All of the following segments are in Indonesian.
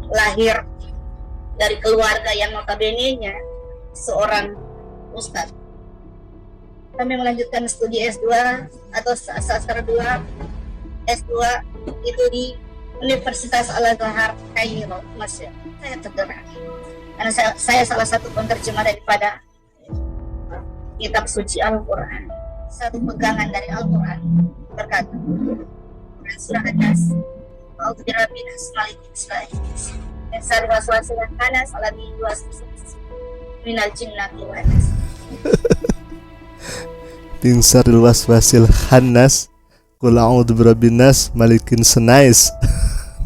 lahir dari keluarga yang notabene-nya seorang ustadz. Kami melanjutkan studi S2 atau sastra 2, S2 itu di Universitas Al-Azhar Kairo, Mesir. Saya tergerak karena saya salah satu penerjemah daripada kitab suci Al-Quran. Satu pegangan dari Al-Quran berkata, surah An-Nas, A'udzu birabbil malikin syaitanir rajim, min waswasil khannas alladzi yuwaswisu minal jinnati wan nas. Min syarril waswasil khannas, qul a'udzu birabbin nas malikin syaitanir.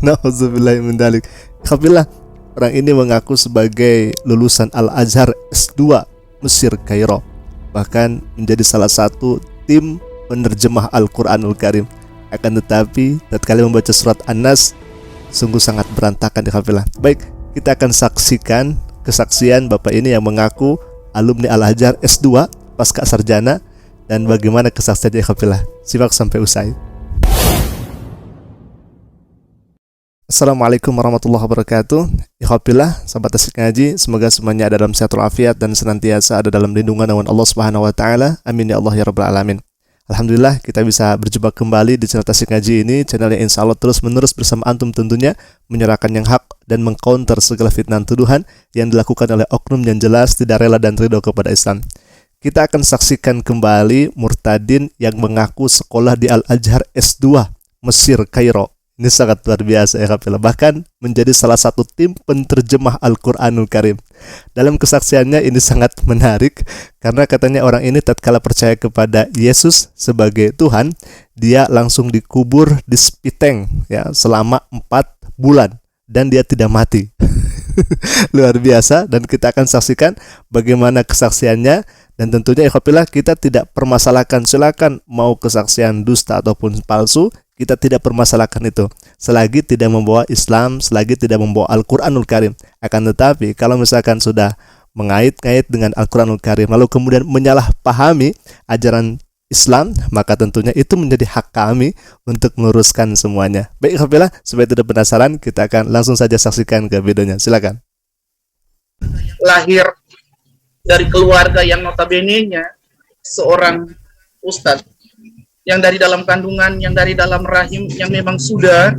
Nauzubillahi min dzalik. Kafilah orang ini mengaku sebagai lulusan Al-Azhar S2 Mesir Kairo, bahkan menjadi salah satu tim penerjemah Al-Quranul Karim. Akan tetapi tatkala membaca surat An-Nas sungguh sangat berantakan di kafilah. Baik, kita akan saksikan kesaksian Bapak ini yang mengaku alumni Al-Azhar S2 pasca sarjana dan bagaimana kesaksiannya di kafilah. Simak sampai usai. Assalamualaikum warahmatullahi wabarakatuh. Ikhwafillah, sahabat Asik Ngaji, semoga semuanya ada dalam sehat walafiat dan senantiasa ada dalam lindungan naungan Allah Subhanahu wa taala. Amin ya Allah ya rabbal alamin. Alhamdulillah kita bisa berjumpa kembali di channel Asik Ngaji ini, channel yang insyaallah terus-menerus bersama antum tentunya menyerahkan yang hak dan mengcounter segala fitnah tuduhan yang dilakukan oleh oknum yang jelas tidak rela dan ridho kepada Islam. Kita akan saksikan kembali murtadin yang mengaku sekolah di Al-Azhar S2 Mesir Kairo. Ini sangat luar biasa ya kafilah. Bahkan menjadi salah satu tim penterjemah Al-Quranul Karim. Dalam kesaksiannya ini sangat menarik karena katanya orang ini tatkala percaya kepada Yesus sebagai Tuhan, dia langsung dikubur di Spiteng ya selama 4 bulan dan dia tidak mati. Luar biasa, dan kita akan saksikan bagaimana kesaksiannya. Dan tentunya ikhwafillah kita tidak permasalahkan, silakan mau kesaksian dusta ataupun palsu, kita tidak permasalahkan itu selagi tidak membawa Islam, selagi tidak membawa Al-Quranul Karim. Akan tetapi kalau misalkan sudah mengait-ngait dengan Al-Quranul Karim lalu kemudian menyalahpahami ajaran Islam, maka tentunya itu menjadi hak kami untuk meluruskan semuanya. Baik ikhwafillah, supaya tidak penasaran, kita akan langsung saja saksikan ke videonya. Silakan. Lahir dari keluarga yang notabene-nya seorang ustadz, yang dari dalam kandungan, yang dari dalam rahim, yang memang sudah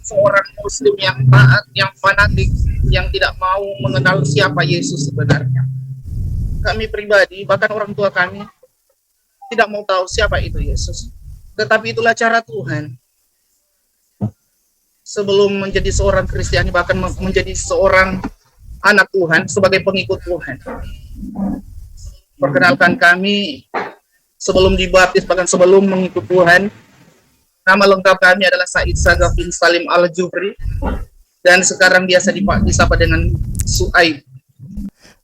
seorang muslim yang taat, yang fanatik, yang tidak mau mengenal siapa Yesus sebenarnya. Kami pribadi, bahkan orang tua kami tidak mau tahu siapa itu Yesus. Tetapi itulah cara Tuhan. Sebelum menjadi seorang Kristiani, bahkan menjadi seorang anak Tuhan, sebagai pengikut Tuhan. Perkenalkan kami, sebelum dibaptis, bahkan sebelum mengikut Tuhan, nama lengkap kami adalah Said Sagaf bin Salim Al-Jufri, dan sekarang biasa disapa dengan Su'aib.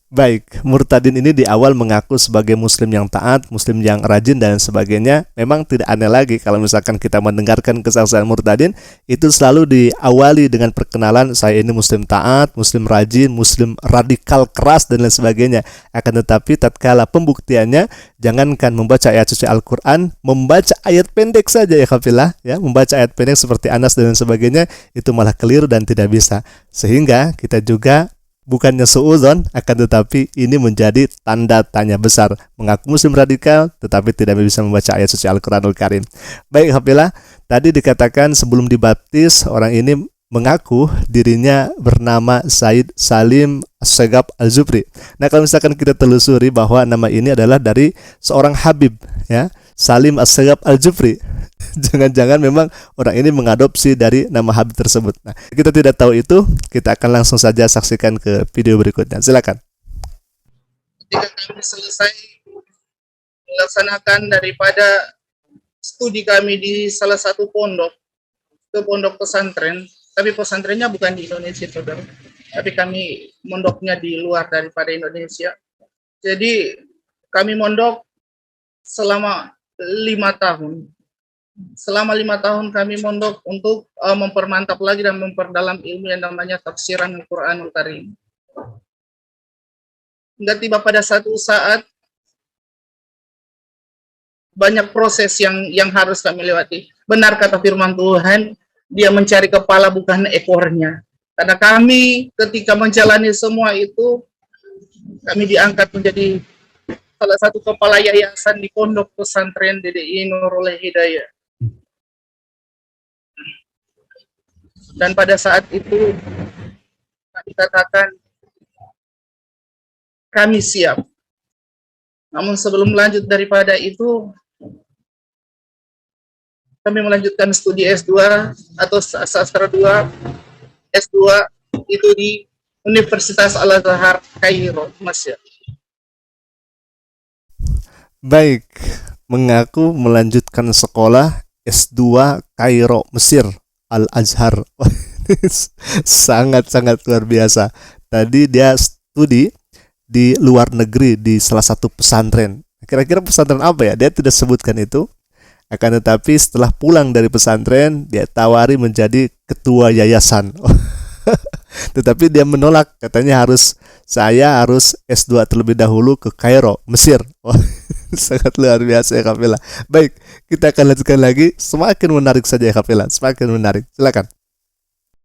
Baik, murtadin ini di awal mengaku sebagai muslim yang taat, muslim yang rajin dan sebagainya. Memang tidak aneh lagi kalau misalkan kita mendengarkan kesaksian murtadin, itu selalu diawali dengan perkenalan, saya ini muslim taat, muslim rajin, muslim radikal keras dan lain sebagainya. Akan tetapi tatkala pembuktiannya, jangankan membaca ayat suci Al-Quran, membaca ayat pendek saja ya kafilah, ya, membaca ayat pendek seperti Anas dan lain sebagainya, itu malah keliru dan tidak bisa. Sehingga kita juga bukannya suudzon, akan tetapi ini menjadi tanda tanya besar. Mengaku muslim radikal tetapi tidak bisa membaca ayat suci Al-Quranul Karim. Baik hafilah, tadi dikatakan sebelum dibaptis orang ini mengaku dirinya bernama Said Salim As-Sagaf Al-Jufri. Nah, kalau misalkan kita telusuri bahwa nama ini adalah dari seorang Habib, ya, Salim As-Sagaf Al-Jufri. Jangan-jangan memang orang ini mengadopsi dari nama Habib tersebut. Nah, kita tidak tahu itu, kita akan langsung saja saksikan ke video berikutnya. Silakan. Ketika kami selesai melaksanakan daripada studi kami di salah satu pondok, ke pondok pesantren, tapi pesantrennya bukan di Indonesia, saudara. Tapi kami mondoknya di luar daripada Indonesia. Jadi kami mondok selama 5 tahun. Selama 5 tahun kami mondok untuk mempermantap lagi dan memperdalam ilmu yang namanya tafsiran Al-Quranul Karim. Hingga tiba pada satu saat banyak proses yang harus kami lewati. Benar kata firman Tuhan, dia mencari kepala bukan ekornya. Karena kami ketika menjalani semua itu, kami diangkat menjadi salah satu kepala yayasan di Pondok Pesantren DDI Nurul Hidayah. Dan pada saat itu kami katakan kami siap. Namun sebelum lanjut daripada itu, kami melanjutkan studi S2 atau sastra 2, S2 itu di Universitas Al-Azhar Kairo, Mesir. Baik, mengaku melanjutkan sekolah S2 Kairo, Mesir, Al-Azhar. Sangat-sangat luar biasa. Tadi dia studi di luar negeri di salah satu pesantren. Kira-kira pesantren apa ya? Dia tidak sebutkan itu. Akan tetapi setelah pulang dari pesantren, dia tawari menjadi ketua yayasan. Tetapi dia menolak, katanya saya harus S2 terlebih dahulu ke Kairo, Mesir. Sangat luar biasa ya Kapela. Baik, kita akan lanjutkan lagi. Semakin menarik saja ya Kapela, semakin menarik. Silakan.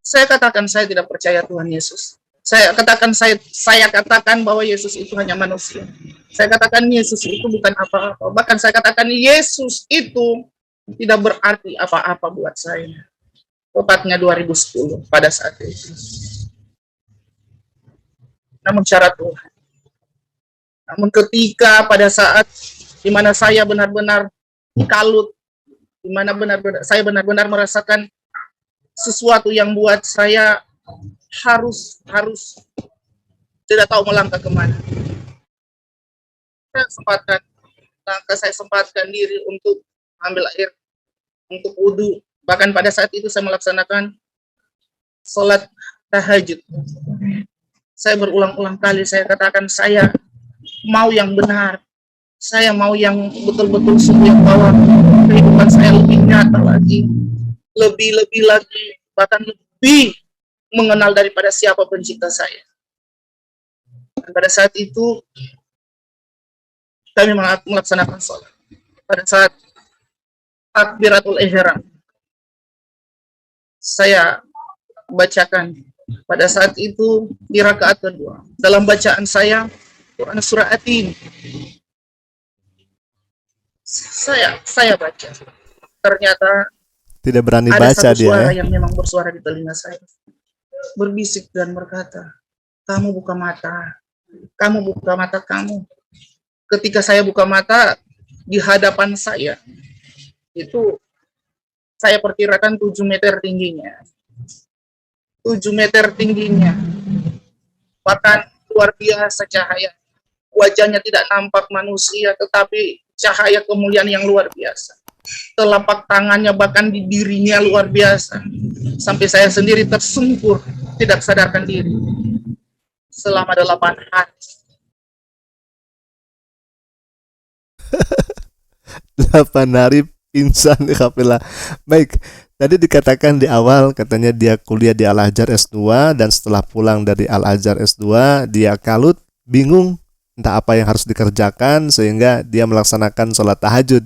Saya katakan saya tidak percaya Tuhan Yesus. Saya katakan bahwa Yesus itu hanya manusia. Saya katakan Yesus itu bukan apa-apa. Bahkan saya katakan Yesus itu tidak berarti apa-apa buat saya. Tepatnya 2010 pada saat itu. Namun syarat Tuhan. Namun ketika pada saat di mana saya benar-benar kalut, di mana saya benar-benar merasakan sesuatu yang buat saya harus tidak tahu melangkah kemana. Saya sempatkan diri untuk ambil air, untuk wudhu. Bahkan pada saat itu saya melaksanakan sholat tahajud. Saya berulang-ulang kali saya katakan saya mau yang benar. Saya mau yang betul-betul sungguh yang bahwa kehidupan saya lebih nyata lagi. Lebih lagi, bahkan lebih mengenal daripada siapa pencipta saya. Dan pada saat itu kami melaksanakan sholat. Pada saat takbiratul ihram, saya bacakan pada saat itu di rakaat kedua. Dalam bacaan saya Quran surah At-Tin. Saya baca. Ternyata Tidak berani ada baca satu dia suara ya. yang memang bersuara di telinga saya. Berbisik dan berkata, kamu buka mata. Kamu buka mata kamu. Ketika saya buka mata, di hadapan saya, itu saya perkirakan 7 meter tingginya. 7 meter tingginya. Bahkan luar biasa cahaya. Wajahnya tidak nampak manusia, tetapi cahaya kemuliaan yang luar biasa. Telapak tangannya bahkan di dirinya luar biasa. Sampai saya sendiri tersungkur, tidak sadarkan diri. Selama 8 hari. 8 hari pingsan di Kapela. Baik, tadi dikatakan di awal katanya dia kuliah di Al-Azhar S2 dan setelah pulang dari Al-Azhar S2 dia kalut, bingung entah apa yang harus dikerjakan sehingga dia melaksanakan sholat tahajud.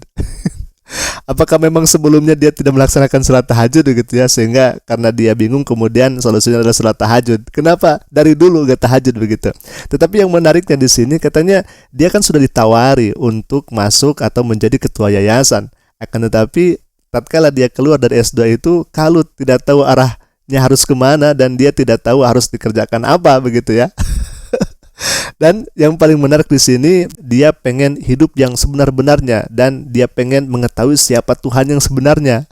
Apakah memang sebelumnya dia tidak melaksanakan sholat tahajud gitu ya, sehingga karena dia bingung kemudian solusinya adalah sholat tahajud. Kenapa dari dulu gak tahajud begitu? Tetapi yang menariknya di sini katanya dia kan sudah ditawari untuk masuk atau menjadi ketua yayasan. Akan tetapi tatkala dia keluar dari S2 itu kalut, tidak tahu arahnya harus kemana dan dia tidak tahu harus dikerjakan apa begitu ya. Dan yang paling menarik di sini dia pengen hidup yang sebenar-benarnya dan dia pengen mengetahui siapa Tuhan yang sebenarnya.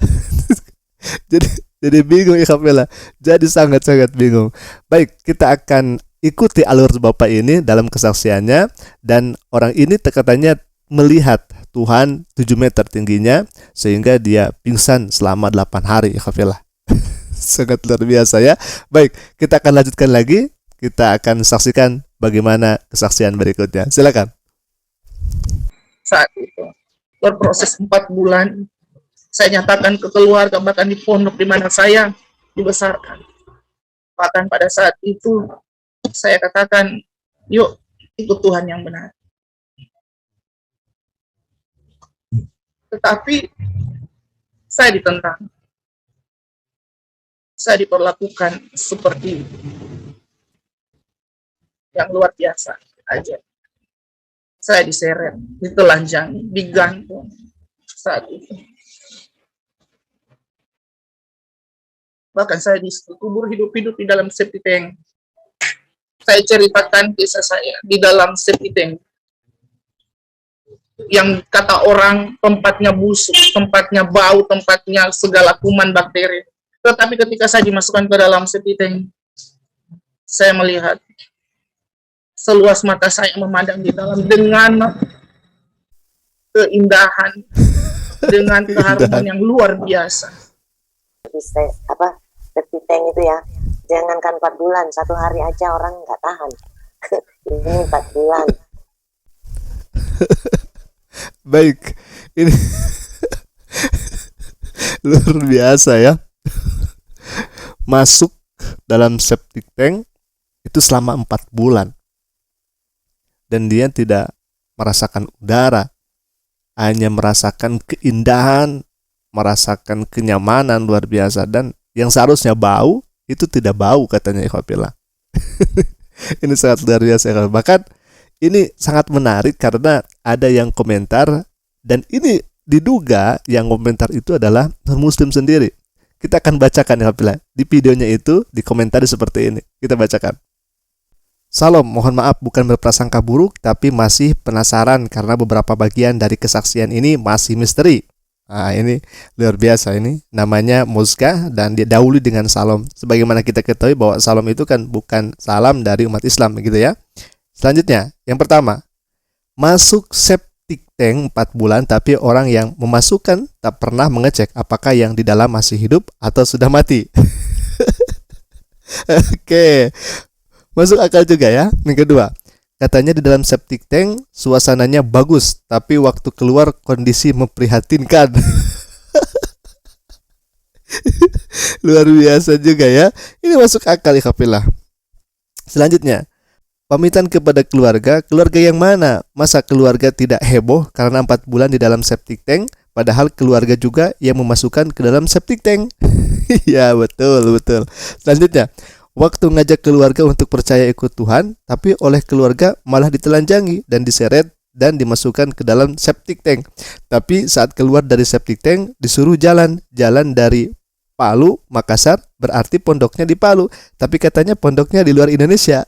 jadi bingung ya Kapela. Jadi sangat-sangat bingung. Baik, kita akan ikuti alur Bapak ini dalam kesaksiannya dan orang ini katanya melihat Tuhan 7 meter tingginya sehingga dia pingsan selama 8 hari ya Kapela. Sangat luar biasa ya. Baik, kita akan lanjutkan lagi. Kita akan saksikan bagaimana kesaksian berikutnya. Silakan. Saat itu berproses 4 bulan, saya nyatakan ke keluarga, bahkan di pondok di mana saya dibesarkan. Bahkan pada saat itu saya katakan, yuk ikut Tuhan yang benar. Tetapi saya ditentang. saya diperlakukan seperti yang luar biasa aja. Saya diseret, ditelanjangi, digantung saat itu. Bahkan saya dikubur hidup-hidup di dalam septic tank. Saya ceritakan kisah saya di dalam septic tank. Yang kata orang tempatnya busuk, tempatnya bau, tempatnya segala kuman bakteri. Tetapi ketika saya dimasukkan ke dalam septic tank, saya melihat seluas mata saya memandang di dalam dengan keindahan, dengan keharuman yang luar biasa. Septic tank itu ya, jangankan 4 bulan, 1 hari aja orang nggak tahan. Ini 4 bulan. Baik, ini luar biasa ya. Masuk dalam septic tank itu selama 4 bulan. Dan dia tidak merasakan udara, hanya merasakan keindahan, merasakan kenyamanan luar biasa. Dan yang seharusnya bau, itu tidak bau katanya ikhwafillah. Ini sangat luar biasa. Bahkan ini sangat menarik karena ada yang komentar, dan ini diduga yang komentar itu adalah non-muslim sendiri. Kita akan bacakan ikhwafillah. Di videonya itu dikomentari seperti ini. Kita bacakan. Salam, mohon maaf bukan berprasangka buruk, tapi masih penasaran karena beberapa bagian dari kesaksian ini masih misteri. Nah, ini luar biasa ini. Namanya Muska dan dia dahului dengan salam. Sebagaimana kita ketahui bahwa salam itu kan bukan salam dari umat Islam gitu ya. Selanjutnya, yang pertama, masuk septic tank 4 bulan tapi orang yang memasukkan tak pernah mengecek apakah yang di dalam masih hidup atau sudah mati. Oke. Masuk akal juga ya. Yang kedua, katanya di dalam septic tank suasananya bagus, tapi waktu keluar kondisi memprihatinkan. Luar biasa juga ya. Ini masuk akal ikhwafillah. Selanjutnya, pamitan kepada keluarga. Keluarga yang mana? Masa keluarga tidak heboh karena 4 bulan di dalam septic tank, padahal keluarga juga yang memasukkan ke dalam septic tank. Ya betul. Selanjutnya, waktu ngajak keluarga untuk percaya ikut Tuhan, tapi oleh keluarga malah ditelanjangi dan diseret dan dimasukkan ke dalam septic tank. Tapi saat keluar dari septic tank disuruh jalan dari Palu, Makassar, berarti pondoknya di Palu, tapi katanya pondoknya di luar Indonesia.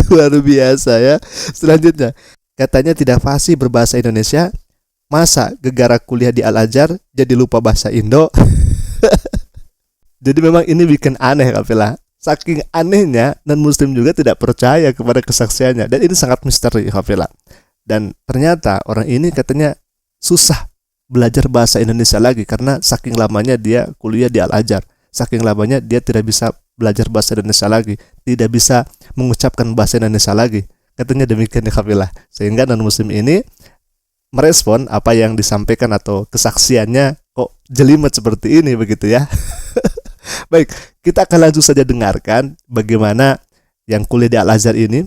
Luar biasa ya. Selanjutnya, katanya tidak fasih berbahasa Indonesia. Masa gegara kuliah di Al-Azhar jadi lupa bahasa Indo? Jadi memang ini bikin aneh ikhwafillah. Saking anehnya, non-muslim juga tidak percaya kepada kesaksiannya. Dan ini sangat misteri ikhwafillah. Dan ternyata orang ini katanya susah belajar bahasa Indonesia lagi karena saking lamanya dia kuliah di Al-Azhar. Saking lamanya dia tidak bisa belajar bahasa Indonesia lagi, tidak bisa mengucapkan bahasa Indonesia lagi. Katanya demikian ikhwafillah. Sehingga non-muslim ini merespon apa yang disampaikan atau kesaksiannya kok jelimet seperti ini begitu ya. Baik, kita akan langsung saja dengarkan bagaimana yang kuliah di Al-Azhar ini,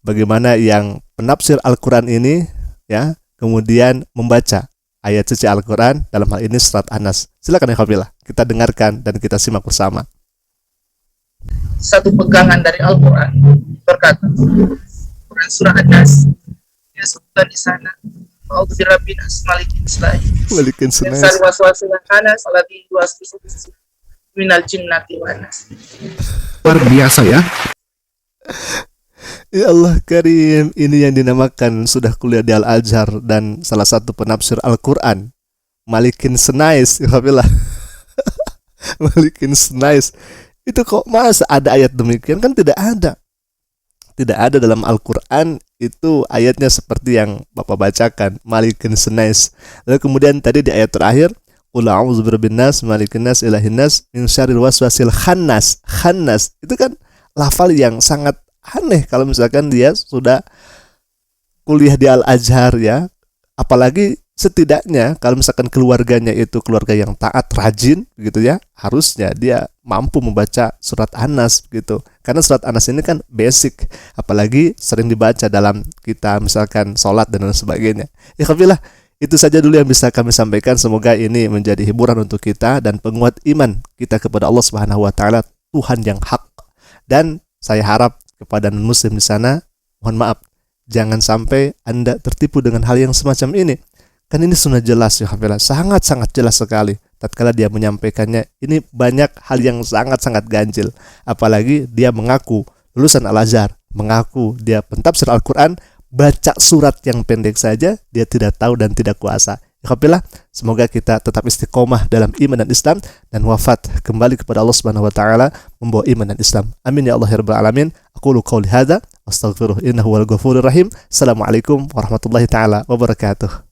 bagaimana yang penafsir Al-Quran ini ya, kemudian membaca ayat suci Al-Quran, dalam hal ini surat An-Nas. Silakan ikhwafillah, kita dengarkan dan kita simak bersama. Satu pegangan dari Al-Quran berkata, Quran surah An-Nas, dia sebutkan di sana, A'udzu birabbil nas malikin nas waswasil khannas alladzi yuwaswisu minal jinnati wan nas. Luar biasa ya. Ya Allah Karim, ini yang dinamakan sudah kuliah di Al-Azhar dan salah satu penafsir Al-Quran, Malikin Senais, ikhwafillah. Malikin Senais. Itu kok masa ada ayat demikian? Kan tidak ada. Tidak ada dalam Al-Quran itu ayatnya seperti yang Bapak bacakan, Malikin Senais. Lalu kemudian tadi di ayat terakhir, Qul a'udzu birabbin nas, malikin nas, ilahin nas, min syarril waswasil khannas. Khannas itu kan lafal yang sangat aneh kalau misalkan dia sudah kuliah di Al-Azhar ya. Apalagi setidaknya kalau misalkan keluarganya itu keluarga yang taat, rajin gitu ya, harusnya dia mampu membaca surat An-Nas gitu. Karena surat An-Nas ini kan basic, apalagi sering dibaca dalam kita misalkan sholat dan lain sebagainya. Ikhwafillah, Itu saja dulu yang bisa kami sampaikan. Semoga ini menjadi hiburan untuk kita dan penguat iman kita kepada Allah Subhanahu wa taala, Tuhan yang hak. Dan saya harap kepada non-muslim di sana, mohon maaf, jangan sampai Anda tertipu dengan hal yang semacam ini. Kan ini sudah jelas ya Hafizah, sangat-sangat jelas sekali. Tatkala dia menyampaikannya, ini banyak hal yang sangat-sangat ganjil. Apalagi dia mengaku lulusan Al-Azhar, mengaku dia pentafsir Al-Quran, baca surat yang pendek saja dia tidak tahu dan tidak kuasa. Alhamdulillah, semoga kita tetap istiqomah dalam iman dan Islam dan wafat kembali kepada Allah Subhanahu wa taala membawa iman dan Islam. Amin ya Allah ya rabbal alamin. Aqulu qouli hadza wastaghfiruh innahu wal ghafurur rahim. Assalamualaikum warahmatullahi taala wabarakatuh.